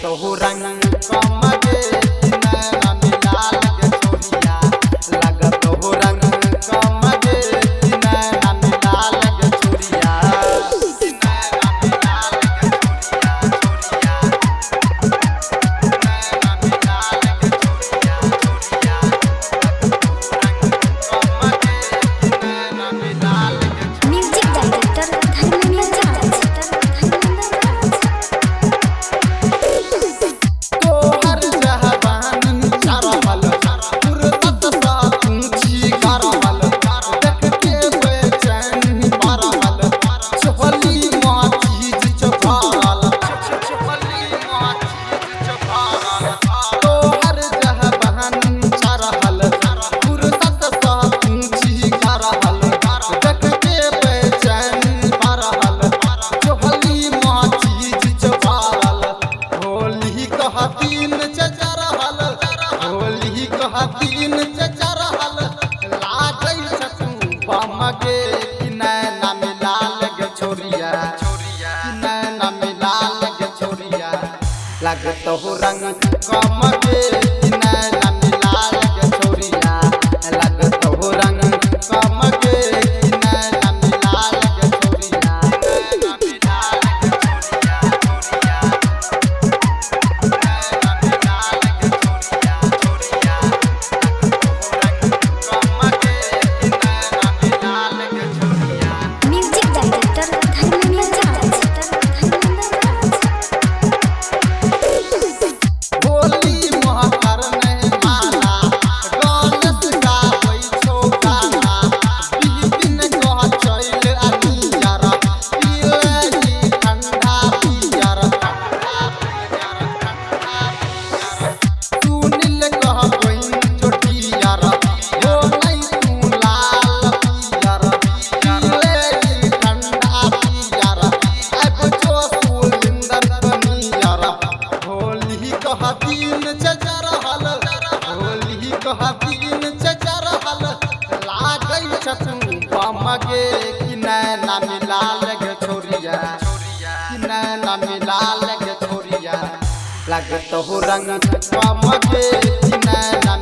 हो रंग कमगे नैना मिला लगे छोरिया लगत हो रंग कमगे नैना मिला लगे छोरिया नैना मिला लगे छोरिया नैना मिला लगे छोरिया कमगे नैना मिला लगे म्यूजिक डायरेक्टर धर्मेंद्र राज। तीन चचर हल लागै छथुन बमगे नैना मिला लगे छोरिया नैना मिला लगे छोरिया लगत हो रंग कमगे नैना मिला लगे छोरिया लगत हो रंग कमगे नैना मिला लगे छोरिया नैना मिला लगे छोरिया नैना मिला लगे छोरिया म्यूजिक डायरेक्टर धर्मेंद्र राज। होली मोहकर नहीं माना गलत गाबै छौ गाना बिन कह चैल अनियर पीले ठंडा पियर सुनिल कह कोई छोटियर हो नहीं तू लाल पियर पीले ठंडा पियर अब जो सुलिंदर बनियर होली कह तीन चचर हल होली कह तीन चचर हल लागै छथुन बमगे कि नैना मिला लगे छोरिया कि नैना मिला लगे छोरिया लगत हो रंग कमगे कि नैना